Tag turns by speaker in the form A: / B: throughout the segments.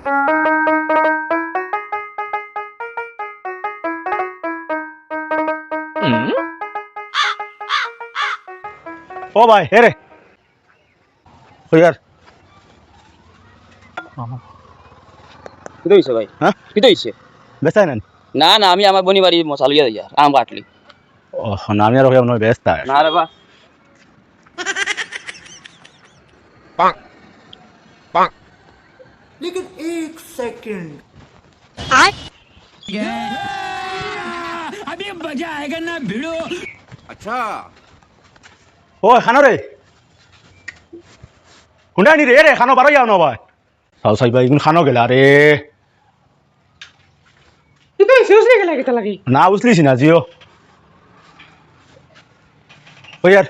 A: ও ভাই হে রে আর
B: কি হইছে ভাই?
A: হ্যাঁ
B: কি হইছে?
A: বেচাই না
B: না না, আমি আমার বনি বাড়ি মশা লইয়া যাই আম কাটলি।
A: ও না আমি আর হইয়া নয় ব্যস্ত
B: না রে বা
C: लेकिन एक सेकंड
D: अभी मजा आएगा ना भिड़ो।
C: अच्छा
A: ও খানো রে হুন্ডা নি রে রে খানো বারো যাও না ভাই সাউ সাই ভাই খানো গেলা রে
E: কিন্তু সিরিয়াসলি গেলা কেটা লাগি
A: না বুঝলিস না জিও ওই আর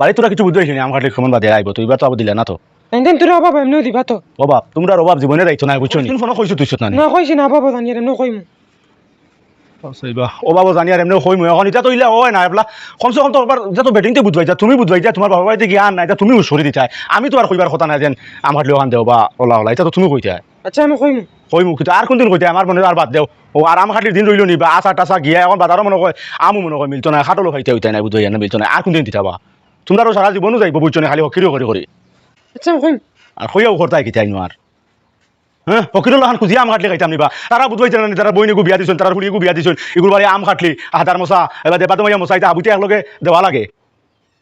A: বাড়ি তোরা কিছু বুঝতে পারছিস আম কাটলে কেমন বাদে আইব তুই তো আবার দিলে না তো
E: এন্ডেন তোর অভাব এমনি দিবা তো
A: অভাব তোমরা অভাব জীবনে দায়িত্ব নাই বুঝছো নি ফোন কইছো তুই না
E: না কইছি না অভাব জানি রে ন কইমু
A: সাইবা অভাব জানি আর এমনি কইমু এখন এটা তো ইলা হয় না এবলা কমসে কম তো একবার যত ব্যাটিংতে বুঝবাই যা তুমি বুঝবাই যা তোমার বাবা বাড়িতে জ্ঞান নাই তুমি সরি দিতে আমি তো আর কইবার কথা নাই যেন আমার লিওখান দেও বা ওলা ওলা এটা তো তুমি কইতে
E: আচ্ছা আমি কইমু
A: কইমু কিন্তু আর কোনদিন কইতে আমার মনে আর বাদ দেও ও আর আম খাটির দিন রইল নি বা আশা টাসা গিয়া এখন বাজারও মনে কয় আমু মনে কয় মিলতো না খাটলো খাইতে হইতে নাই বুঝাই না মিলতো না আর কোনদিন দিতাবা তোমরা সারা জীবনও যাইব বুঝছো না খালি হকিরিও করে করে
E: আচ্ছা আমি কইমু
A: আর হইয়াও করতাই কি চাই আর হ্যাঁ ফকিরুল হান খুঁজিয়া আম কাটলে খাইতাম নিবা তারা বুঝবাই জানেন তারা বইনিগু বিয়া দিছেন তারা হুড়িগু বিয়া দিছেন এগুলো বাড়ি আম কাটলি হাতার মশা এবার দেবা তোমার মশা এটা আবুতে একলগে দেওয়া লাগে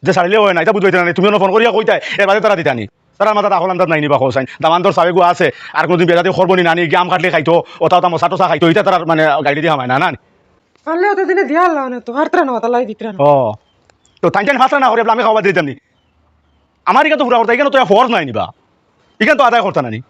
A: যে সারিলেও হয় না এটা বুঝবাই জানেন তুমিও ফোন করিয়া কইতাই এর বাদে তারা দিতানি তারা মাথা আহল আন্দাজ নাই নিবা হোসাইন দামান্তর সাবেগু আছে আর কোনদিন বেজাতে খরবনি নানি গিয়ে আম কাটলে খাইতো ওটা ওটা মশা টসা খাইতো এটা তারা মানে গাড়ি দিয়ে হামায় না না
E: আনলে ওতে দিনে দিয়া আল্লাহ না তো হারতরা না তালাই দিতরা না
A: ও তো টাইম টাইম ফাসলা না করে আমি খাওয়া দিতাম নি আমার এখানে তো পুরা করতে এখানে তো ফর্স নাই নিবা এখানে তো আদায় করতে নানি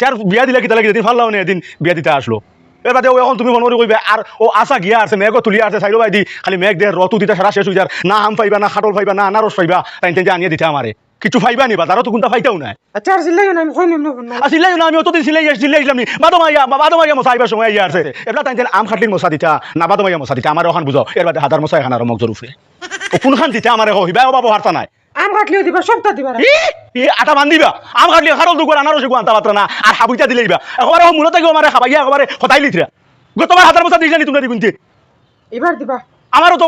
A: কার বিয়া দিলে কিতা লাগে দিন ফাল্লাও নে এদিন বিয়া দিতে আসলো এর বাদে ও এখন তুমি মনে কইবে আর ও আশা গিয়া আছে মেঘ তুলিয়া আছে সাইলো বাই দি খালি মেঘ দে রতু দিতে সারা শেষ হই যার না আম পাইবা না খাটল পাইবা না আনারস পাইবা তাই তেন আনিয়ে দিতে আমারে কিছু পাইবা নি বাজারও তো কোনটা পাইতাও না
E: আচ্ছা আর সিলাই না আমি কইমু না
A: আসিলাই না আমি অতদিন সিলাইছিলাম নি বাদো মাইয়া মশা আইবার সময় ইয়া আছে এবলা তাই আম খাটলির মশা দিতা না বাদো মাইয়া মশা দিতা আমার ওখান বুঝাও এর বাদে হাজার মশা এখান আর মগ জরুফে ও কোনখান দিতে আমারে হইবা ও বাবু হারতা নাই
E: আম কাটলিও দিবা সবটা দিবা
A: ই আটা বান্ধিবা আম কাটলি খারল দুগুর আনারস গু আনতা পাত্র না আর হাবুইটা দিলেইবা একবারে ও মূলত গিয়ে আমারে খাবাইয়া একবারে হতাই লিতরা গতবার হাজার মশা দিছনি তোমরা দিগুনতে
E: এবার দিবা
A: আমারও তো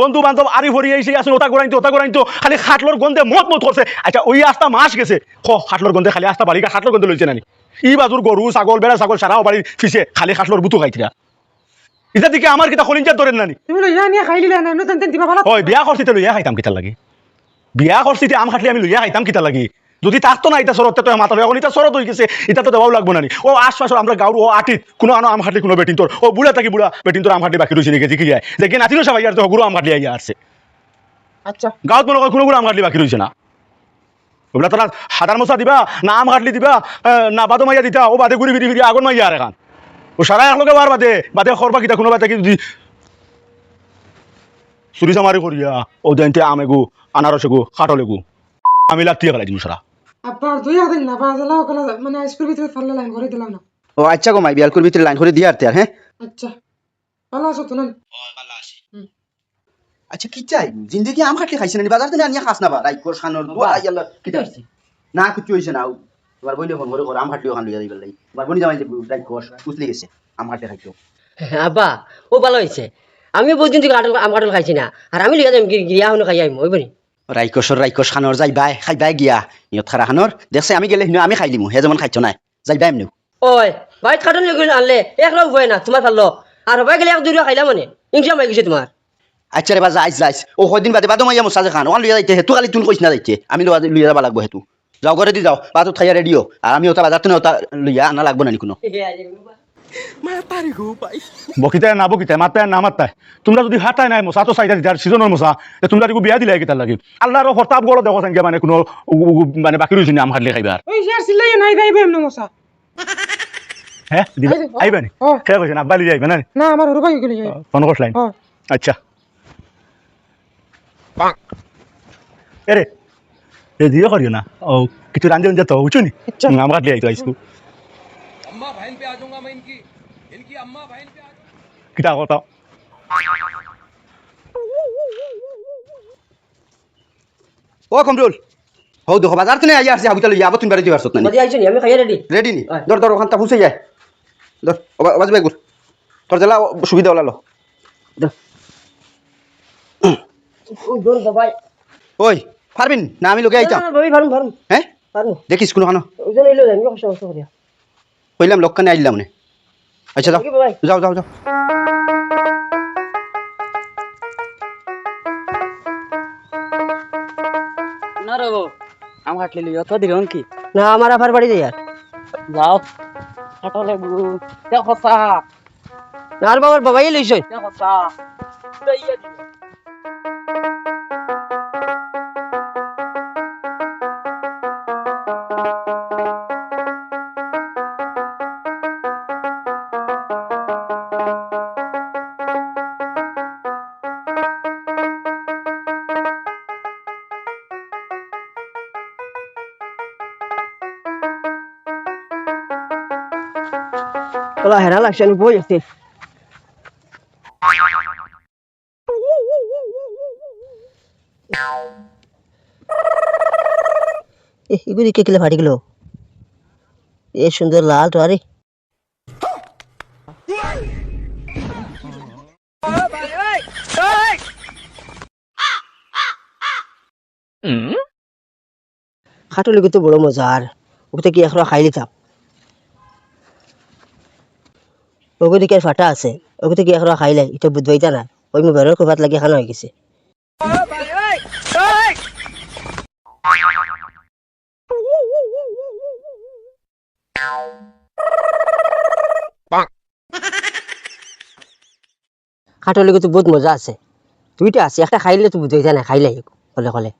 A: বন্ধু বান্ধব আরি ভরি এসে আসেন ওটা করাইতো খালি খাটলোর গন্ধে মত করছে আচ্ছা ওই আস্তা মাস গেছে খাটলোর গন্ধে খালি আস্তা বাড়ি খাটলোর গন্ধে লইছে নানি ই বাজুর গরু ছাগল বেড়া ছাগল সারাও বাড়ির ফিসে খালি খাটলোর বুতু খাইছিরা এটা দিকে আমার কিতা খলিঞ্জার ধরেন নানি
E: তুমি লইয়া নিয়া খাইলিলা না এমন তেন দিবা ভালো
A: ওই বিয়া করছিতে লইয়া খাইতাম কিতা লাগে বিয়া করছিতে আম খাটলি আমি লইয়া খাইতাম কিতা লাগে যদি থাকতো না এটা সরতে তো মাথা এখন এটা সরত হয়ে গেছে এটা তো দেওয়াও লাগবো নানি ও আশপাশে আমরা গাউর ও আটিত কোনো আনো আম খাটলি কোনো বেটিন তোর ও বুড়া থাকি বুড়া বেটিন তোর আম খাটলি বাকি রয়েছে নাকি জিকি যায় যে কি নাতিরও সবাই আর তো গুরু আম খাটলি আইয়া আসছে
E: আচ্ছা
A: গাঁৱত মনে কোনো গুরু আম খাটলি বাকি রয়েছে না ওগুলা তারা হাতার মশা দিবা না আম খাটলি দিবা না বাদো মাইয়া দিতা ও বাদে ঘুরি ফিরি আগুন মাইয়া আর এখান ও সারা একলগে বার বাদে বাদে খরবা কিতা কোনো বাদে যদি চুরি চামারি করিয়া ও দেনতে আমেগু আনারসেগু খাটলেগু আমি লাগতিয়ে গেলাই দিন সারা
E: আব্বা দুই দিন না বাজলা ওকলা মানে স্কুল ভিতরে ফাল্লা লাইন করে দিলাম না
B: ও আচ্ছা গো মাই বিয়ালকুর ভিতরে লাইন করে দিয়ে আরতে আর হ্যাঁ।
E: আচ্ছা ভালো আছো তো না
B: আচ্ছা কি চাই জিন্দগি আম খাটলি খাইছেন নি বাজার থেকে আনিয়া খাস না বা রাই কোর খানোর দুয়া আইয়াল্লা কি চাইছি না কিছু হইছে না তোমার বইলে ফোন করে আম খাটলিও খান লইয়া দিবেন লাই তোমার বনি জামাই যে রাই কোর কুছলি গেছে আম খাটলি খাইতো
F: আব্বা ও ভালো হয়েছে আমি বহুত দিন থেকে আম কাটল খাইছি না আর আমি লিখা যাই গিয়া হলো খাই আইম ওই বনি
B: রাইকোর খানোর যাই বাই গিয়া ইয়ত খারা খানোর দেখছে আমি গেলে আমি খাই লিমু হে যেমন খাইছো নাই যাই বাই এমনি
F: ওই বাইক কাটন আনলে একলা উপায় না তোমার ভালো আর হবাই গেলে এক দুই খাইলাম মানে ইনকাম হয়ে গেছে তোমার
B: আচ্ছা রে বা যাইস ও কদিন বাদে বাদো মাইয়া মশা যে খান ওখান লইয়া যাইতে হেতু খালি তুন কইস না যাইতে আমি লইয়া যাবা লাগবো হেতু যাও ঘরে দি যাও বাতো খাইয়া রেডিও আর আমি ওটা বাজার ওটা লইয়া আনা লাগবো না কোনো
A: বকিতায় না বকিতায় মাত্তায় না মাত্তায় তোমরা যদি হাতায় নাই মশা তো চাইতা দিতার সিজনের মশা তোমরা যদি বিয়া দিলে কিতার লাগে আল্লাহর হরতাব গড় দেখো সঙ্গে মানে কোনো মানে বাকি রয়েছে আম খাটলে খাইবার
E: ওই শেয়ার সিলাই নাই যাইবে এমন মশা
A: হ্যাঁ আইবানি খেয়ে কইছেন আব্বা লিয়ে যাইবে না
E: না আমার ওর ভাই গলি যাই
A: ফোন করছিলেন আচ্ছা এরে এ দিও করিও না ও কিছু রান্ধে যেত বুঝছো নি আম খাটলে আইতো আইসু
D: अम्मा बहन पे आ जाऊंगा मैं इनकी इनकी अम्मा बहन पे आ जाऊंगा।
A: কিতা কথা
B: ও কমরুল হও দেখো বাজার থেকে আইয়া আসছে হাবুতা লইয়া আবার তুমি বাড়িতে আসছত না
F: মজি আইছো নি আমি খাইয়া রেডি
B: রেডি নি
F: হয়।
B: ধর ওখানটা হুঁসে যায় ধর বাজ বেগুর তোর জেলা সুবিধা ওলালো
F: ও দূর বাবাই
B: ওই পারবিন না আমি লোকে আইতাম
F: বাবাই ফারুম ফারুম
B: হ্যাঁ
F: ফারুম
B: দেখিস কোনো খানো
F: ওজন এলো আমি কষ্ট কষ্ট করিয়া
B: কইলাম লোকখানে আইলাম মানে আচ্ছা যাও
F: ওকে বাবাই
B: যাও যাও যাও
G: না রে গো আম কাটলে লিও তো দিরন কি
F: না আমার আফার বাড়ি যাই আর
G: যাও কাটলে গু দেখো সা
F: না আর বাবার বাবাই লইছই
G: দেখো সা দইয়া দি
F: তোলা হেরা লাগছে আমি বই আছি এগুলি কে কিলে ফাটি গেল এ সুন্দর লাল তো আরে খাটলি তো বড় মজার ওকে কি এখন খাই লিতাম ওকে দিকে ফাটা আছে ওকে কি এখন খাইলাই এটা বুঝবাইতা না ওই মোবাইলের কোভাত লাগি খানা হয়ে গেছে খাটলি তো বহুত মজা আছে দুইটা আছে একটা খাইলে তো বুঝবাইতা না খাইলাই কলে কলে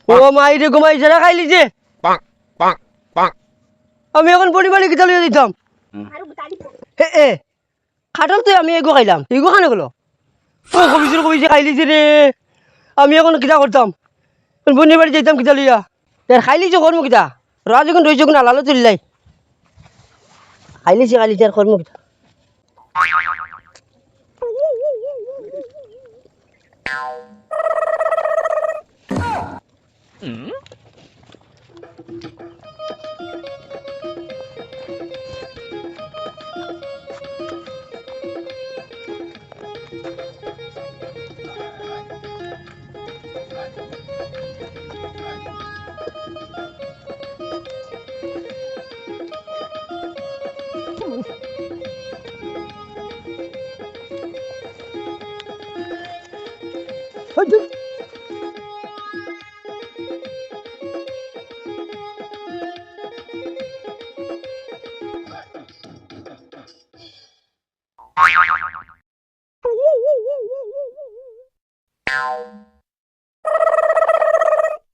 F: ও মাই রে ঘুমাই যারা খাইলি যে আমি এখন পরিবারে কিতা লইয়া দিতাম এ খাটল তো আমি এগো খাইলাম এগো খানে গেলো ও কবিছে খাইলি যে রে আমি এখন কিতা করতাম বনির বাড়ি যাইতাম কিতা লইয়া খাইলি যে কর্ম কিতা রাজ যখন রয়েছে যখন আলালো তুলিলাই খাইলি আর কর্ম কিতা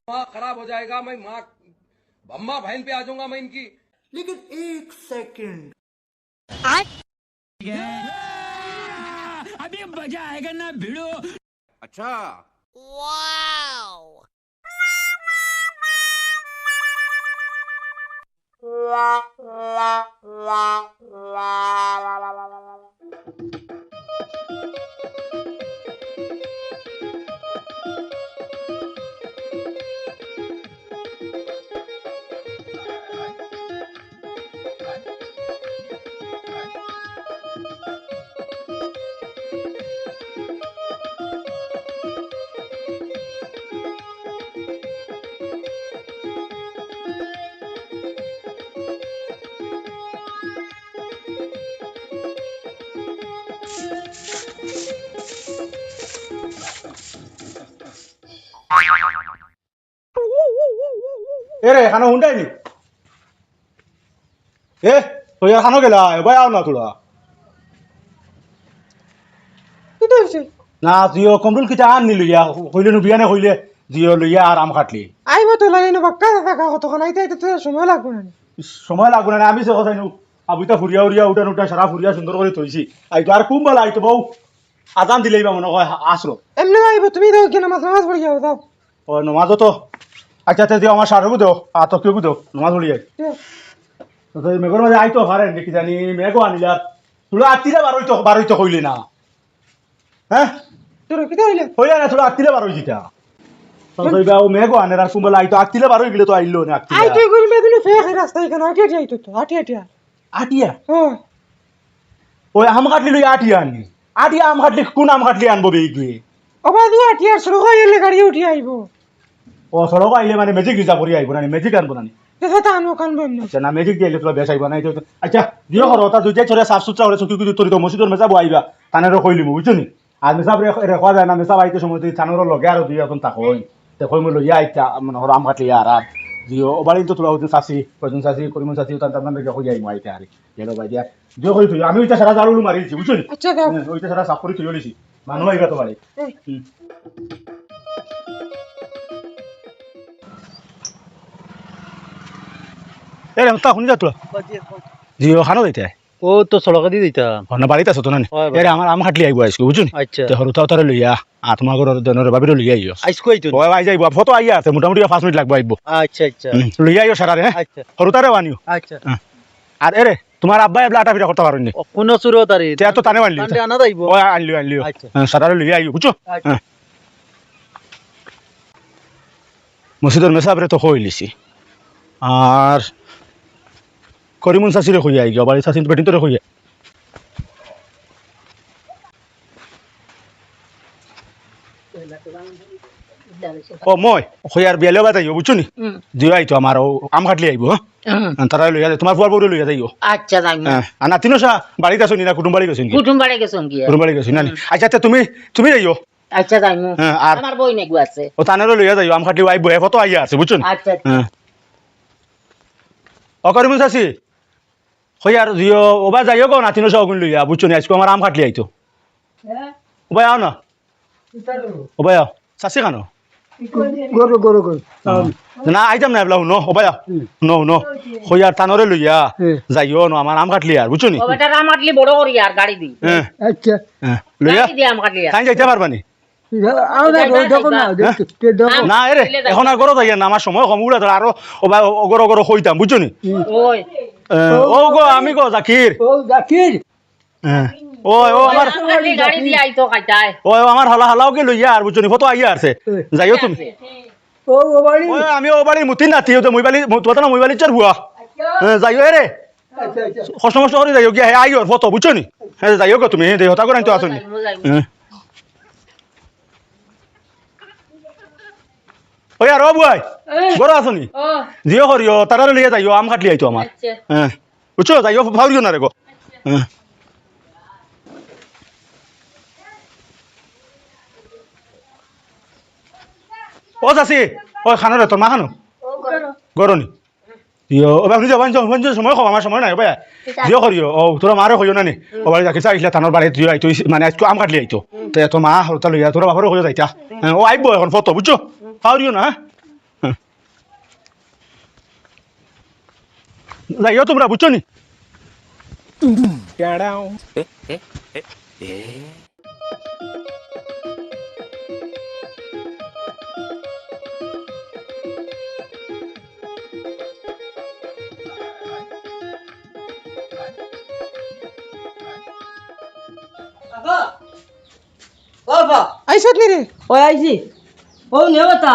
D: माँ खराब हो जाएगा मैं माँ अम्मा बहन पे आ जाऊंगा मैं इनकी
C: लेकिन एक सेकंड
D: अच्छा
A: এ রে খানো হুন্ডাই নি এ তুই আর খানো গেলা এবার আও না তোরা
E: কি তো হইছে
A: না জিও কমরুল কিটা আন নি লইয়া হইলে নু বিয়ানে হইলে জিও লইয়া আর আম কাটলি
E: আইব তো লাগে না বাক্কা থাকা কতক্ষণ আইতে আইতে তো সময় লাগবে না
A: সময় লাগবে না আমি সে কথা নু আবুইতা ফুরিয়া উরিয়া উঠান উঠা সারা ফুরিয়া সুন্দর করে থইছি আইতো আর কুম বেলা আইতো বউ আজান দিলেই বা মনে হয় আসরো
E: এমনি আইব তুমি তো কি নামাজ নামাজ পড়ি যাও দাও
A: ও নমাজও তো আচ্ছা আচ্ছা দিও আমার সারবো দাও আর তো কেউ দাও নমাজ পড়ি যাই তো মেঘর মাঝে আইতো পারেন দেখি জানি মেঘও আনিলা তোরা আত্মীরা বারোইতো কইলি না হ্যাঁ
E: তোর কি তো হইলে
A: হইলে না তোরা আত্মীরা বারোই দিতা তবে ও মেঘও আনে আর কুম্বলা আইতো আত্মীরা বারোই গেলে তো আইলো না
E: আই
A: আত্মীরা
E: তুই গুলি মেদিনে ফেক রাস্তা এখানে আটি আটি আইতো তো আটি আটি
A: আটিয়া
E: হ্যাঁ
A: ওই আম কাটলি লই আটিয়া আনলি আটিয়া আম কাটলি কোন আম কাটলি আনবো বেগি
E: অবা দি আটি আর সরো এলে গাড়ি উঠি আইব
A: ও সড়ক আইলে মানে ম্যাজিক রিজার্ভ করি আইবো না ম্যাজিক আনবো না
E: দেখা তা আনো কান বম না
A: আচ্ছা না ম্যাজিক দিয়ে তোলা বেশ আইবা নাই তো আচ্ছা দিও করো তা দুইটা ছড়া সাফ সুতরা হলে চুকি কুকি তরি তো মসজিদের মেসাবো আইবা তানেরও কইলিম বুঝছো নি আর মেসাব রেখা যায় না মেসাব আইতে সময় তুই তানেরও লগে আর দুই এখন তাক হই দেখো মই লইয়া আইতা মানে হর আম কাটলি আর আর দিও ওবাড়ি তো তোলা হচ্ছে চাষি কজন চাষি করিমন চাষি তার তার নামে কই যাই আইতে আর গেলো ভাই দিয়া দিও কই তুই আমি ওইটা সারা জালুলু মারিছি বুঝছো নি
E: আচ্ছা দাও
A: ওইটা সারা সাফ করে তুই লিছি মানুষ আইবা তো বাড়ি এ রে তা শুনি যা তোরা জিও খানো দিতে
G: ও তো সড়কে দিয়ে দিতাম
A: না বাড়িতে আছো তো না এরে আমার আম কাটলি আইবো আইসো বুঝুন
G: আচ্ছা
A: তে হরুতাও তারে লইয়া তোমার ঘরের দনের বাবিরও লইয়া আইও
G: আইসকো আইতো
A: ও আই যাইবো ফটো আইয়া আছে মোটামুটি 5 মিনিট লাগবে আইবো
G: আচ্ছা আচ্ছা
A: লইয়া আইও সারা রে
G: আচ্ছা
A: হরুতারেও আনিও
G: আচ্ছা
A: আর এরে তোমার আব্বা এবলা আটা পিঠা করতে পারেননি
G: কোন সুরো তারি
A: তে তো তানে আনলি
G: কান্ডে আনা যাইবো
A: ও আনলিও
G: আচ্ছা।
A: সারারে লইয়া আইও বুঝছো
G: আচ্ছা।
A: মসজিদের মেসাবরে তো কইলিছি আর করিমুন চাষিরে কই আই গিয়া বাড়ি চাষিন পেটিন তোরে কই ও মই কইয়ার বিয়ালেও বাতাইও বুঝছো নি দিও আইতো আমার ও আম কাটলি আইবো হ্যাঁ তারা লইয়া তোমার ফুয়ার বউরে লইয়া যাইও
H: আচ্ছা যাই
A: হ্যাঁ আর নাতিনো সা বাড়িতে আসো নি না কুটুম বাড়ি গেছো নি
H: কুটুম বাড়ি গেছন কি
A: কুটুম বাড়ি গেছো না আচ্ছা আচ্ছা তুমি যাইও
H: আচ্ছা যাই
A: হ্যাঁ আর
H: আমার বই নেগু আছে
A: ও তানেরও লইয়া যাইও আম কাটলি আইবো কত আইয়া আছে বুঝছো নি
H: আচ্ছা
A: হ্যাঁ ও করিমুন চাষি কইয়ার দিও ওবা যাইও গো নাতিনো সা অগুন লইয়া বুঝছো নি আজকে আমার আম কাটলি আইতো ওবা আও না ওবা আও চাষি খানো
F: গরু গরু গরু
A: না আইতাম না এবলা নো ওবা নো কইয়ার তানরে লইয়া যাইও নো আমার আম কাটলি আর বুঝছো নি
H: ও বেটা রামাটলি বড় করি আর গাড়ি দি
A: হ্যাঁ
F: আচ্ছা
A: লইয়া
H: গাড়ি দি আম কাটলি
A: তাই যাইতে পারবানি
F: আও না দেখো না দেখো
A: না এরে এখন আর গরো যাইয়া না আমার সময় কম উড়া ধর আরো অগর অগর হইতাম বুঝছো নি
H: ওই
A: ও গো আমি গো জাকির
F: ও জাকির
A: ও আমার
H: গাড়ি দি আইতো কাইতায়
A: ও আমার হালা হালাওকে লইয়া আর বুঝছো নি কত আইয়া আছে যাইও তুমি
F: ও বাড়ি
A: ও আমি ও বাড়ির মুতিন নাতি হতে মই বাড়ি তোতা না মই বাড়ি চার বুয়া যাইও এরে কষ্ট মষ্ট করে যাইও গিয়া হে আইও ফটো বুঝছো নি হ্যাঁ যাইও গো তুমি দেহ তা করে তো আসনি ওই আর ও বুয়াই গরো আসনি
H: ও
A: জিও করিও তারা লিয়ে যাইও আম কাটলি আইতো আমার
H: আচ্ছা
A: হ্যাঁ বুঝছো যাইও ফাউরিও না রে গো হ্যাঁ ও চাষি ও খানো রে তোর মা খানো গরনি ইয়ো ওবা শুনি যাবান সময় খাব আমার সময় নাই ওবা জিও করিও ও তোরা মারে কইও না নি ও বাড়ি রাখিস আইসলা থানোর বাড়ি জিও আইতো মানে আজকে আম কাটলি আইতো তে তোর মা হরতা লইয়া তোরা বাবারও কইও যাইতা ও আইবো এখন ফটো বুঝছো ফাউরিও না যাইও তোমরা বুঝছো নি
E: আইছত নি রে
F: ওই আইছি ও নে কথা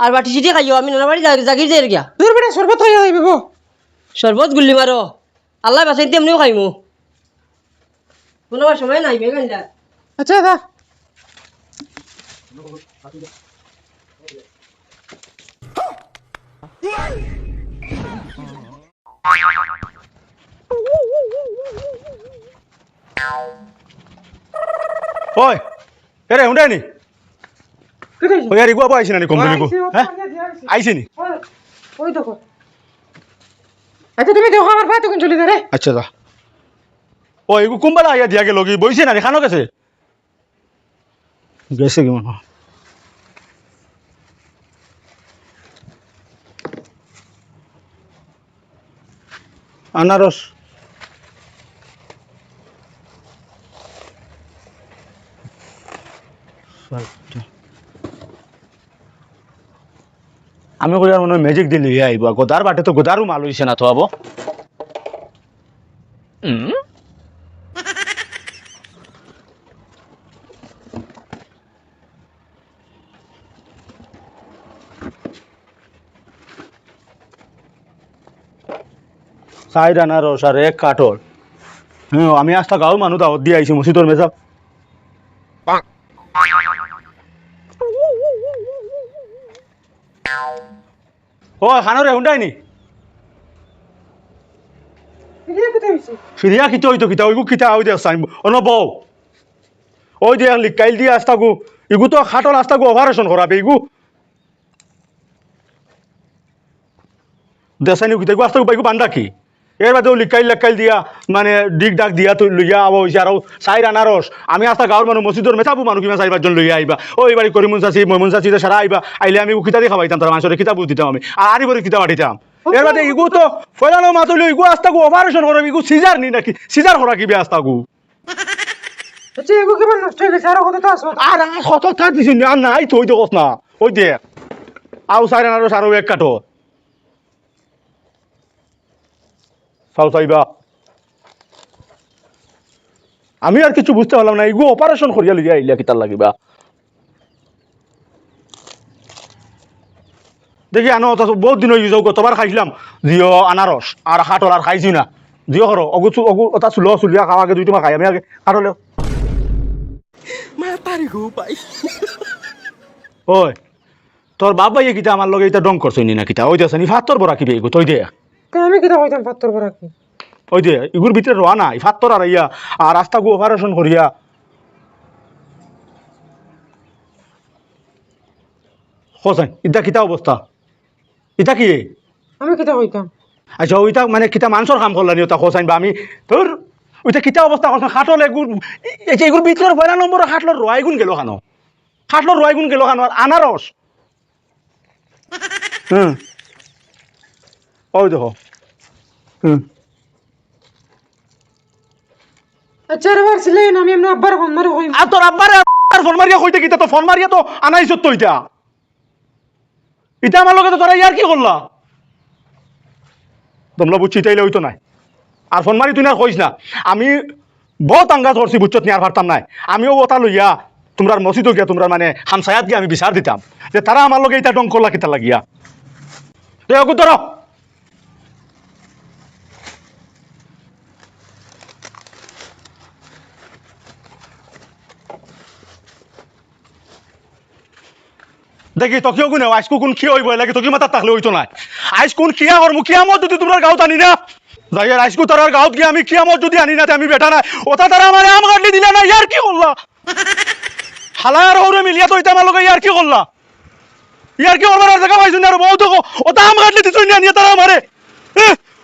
F: আর বাটি সিটি খাইও আমি নানা বাড়ি জাগির যাই গিয়া
E: তোর বেটা শরবত হইয়া যাইবে গো
F: শরবত গুল্লি মারো আল্লাহ বাঁচাইতে এমনিও খাইমু কোনো সময় নাই বেগান্ডা
E: আচ্ছা দা
A: ওই এরে হুন্ডাই নি
E: কি কইছ
A: ওই আর ইগুয়া পাইছি না নি কোম্পানি কো হ্যাঁ আইছে নি
E: ওই দেখো আচ্ছা তুমি দেখো আমার ভাই তখন চলে যা রে
A: আচ্ছা যা ও এগু কুম্বালা আইয়া দিয়া গেল কি বইছে না খানো গেছে গেছে কি মনে হয়। আনারস আমি কই আর মনে হয় ম্যাজিক দিলে আইব গোদার বাটে তো গোদারও মাল হইছে না তো আবো সাইড আনারস আর এক কাঠল হ্যাঁ আমি আজটা গাঁও মানুষ দাওয়াত দিয়ে আইছি মসজিদর মেজাব ও খানোরে হুন্ডাই নি
E: এগুলো কোথায় হইছে
A: ফিরিয়া কিতা হইতো কিতা ওইগু কিতা ওই দেখ সাইন অন বউ ওই দেখ লিকাইল দিয়ে আস্তাগু ইগু তো খাটল আস্তাগু অপারেশন করাবে ইগু দেশানি কিতা ইগু আস্তাগু বাইগু বান্দা কি এর বাদেও লিকাইল দিয়া মানে ডিগ ডাক দিয়া তো লইয়া আবো হইছে আর সাইর আনারস আমি আস্তা গাঁৱৰ মানুহ মসজিদর মেথাবো মানুহ কিমান চারি পাঁচজন লইয়া আইবা ওই বাড়ি করিমুন চাচি মইমুন চাচি সারা আইবা আইলে আমি কিতা দিয়ে খাওয়াইতাম তার মানুষের কিতা বুঝ দিতাম আমি আর বলে কিতা পাঠিতাম এর বাদে ইগু তো ফলানো মাতলি ইগু আস্তাগু অপারেশন করবে ইগু সিজার নি নাকি সিজার করা কি বে আস্তাগু
E: আচ্ছা এগুলো কেমন নষ্ট হয়ে গেছে আর কত তো আসবে
A: আর কত থাক দিছি আর নাই তো ওই দেখোস না ওই দেখ আও সাইর আনারস আরো এক কাটো চাও চাইবা আমি আর কিছু বুঝতে পারলাম না ইগু অপারেশন করিয়া লইয়া আইলা কিতার লাগিবা দেখি আনো বহুত দিন হয়ে যাও গতবার খাইছিলাম জিও আনারস আর হাটল আর খাইছি না জিও করো অগু অগু ওটা চুলো চুলিয়া খাওয়া আগে দুই তোমার খাই আমি আগে হাটলে ওই তোর বাবা ইয়ে কিতা আমার লগে এটা ডং করছই নি না কিতা ওই দেশ নি ফাত্তর বড়া কিবে এগু তুই দে
E: আমি কিটা কইতাম পাত্তর করা কি
A: ওই যে ইগুর ভিতরে রোয়া নাই ফাত্তর আর ইয়া আর রাস্তা গু অপারেশন করিয়া হোসেন ইটা কিতা অবস্থা ইটা কি
E: আমি কিটা কইতাম
A: আচ্ছা ওইটা মানে কিতা মানুষের কাম করলানি ওটা হোসেন বা আমি তোর ওইটা কিতা অবস্থা করছেন খাটল এগুর এই যে এগুর ভিতরে পয়লা নম্বর খাটলর রোয়াই গুণ গেল খানো খাটলর রোয়াই গুণ গেল খানো আর আনারস হুম ওই দেখো হুম
E: আচ্ছা এবার ছিলেন আমি এমনি আব্বার ফোন মারি কইম
A: আর তোর আব্বারে ফোন মারিয়া কইতে কিতা তো ফোন মারিয়া তো আনাইছ তো ইটা ইটা আমার লগে তো তোরা ইয়ার কি করলা তোমরা বুঝছি তাইলে হইতো নাই আর ফোন মারি তুই না কইস না আমি বহুত আঙ্গাজ করছি বুঝছত নি আর পারতাম নাই আমিও ওটা লইয়া তোমরা মসজিদও গিয়া তোমরা মানে হামসায়াত গিয়ে আমি বিচার দিতাম যে তারা আমার লগে এটা ডং করলা কিতা লাগিয়া দেখো ধরো দেখি তকিও গুনে আইস কোন কি হইব লাগে তকি মাথা থাকলে হইতো না আইস কোন কিয়া করমু কিয়ামত যদি তোমরা গাঁত আনি না যাই আর আইসকু তার গাঁত গিয়ে আমি কিয়ামত যদি আনি না আমি বেটা না ওটা তারা আমার আম কাটলি দিলা না ইয়ার কি করলা হালায় আর হরে মিলিয়া তো এটা আমার লগে ইয়ার কি করলা ইয়ার কি করবার আর দেখা পাইছুন আর বহুত ওটা আম কাটলি দিছুন না নিয়ে তারা আমারে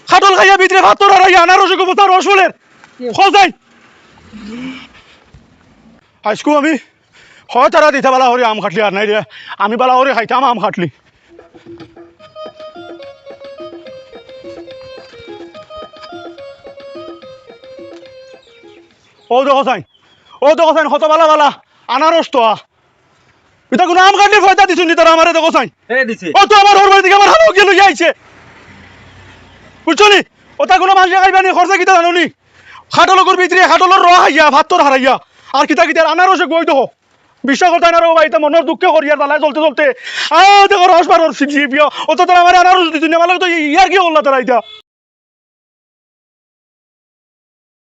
A: খাটল খাইয়া ভিতরে ভাত তোর আর আনারস গো তার রসুলের খোঁজাই আইসকু আমি হয় তারা দিতে বালা হরে আম খাটলি আর নাই রে আমি বালা হরে খাইতাম আম খাটলি ও দেখো সাইন কত বালা বালা আনারস তো এটা কোনো আম খাটলি ফয়দা দিছুন নি তারা আমারে দেখো সাইন ও তো আমার ওর বাড়ি থেকে আমার হালো গেল যাইছে বুঝছো নি ওটা কোনো মানুষ খাইবা নি খরচা কিতা জানো নি খাটলকর ভিতরে খাটলর রোয়া হাইয়া ভাত তোর হারাইয়া আর কিতা কিতা আনারসে গই দেখো বিশ্বাস করতে না রে ভাই এটা মনের দুঃখে করিয়ার দালায় চলতে চলতে দেখো রস বার ও তো আমার আনারস দিছুন আমার তো ইয়ার কি করলা তারা এটা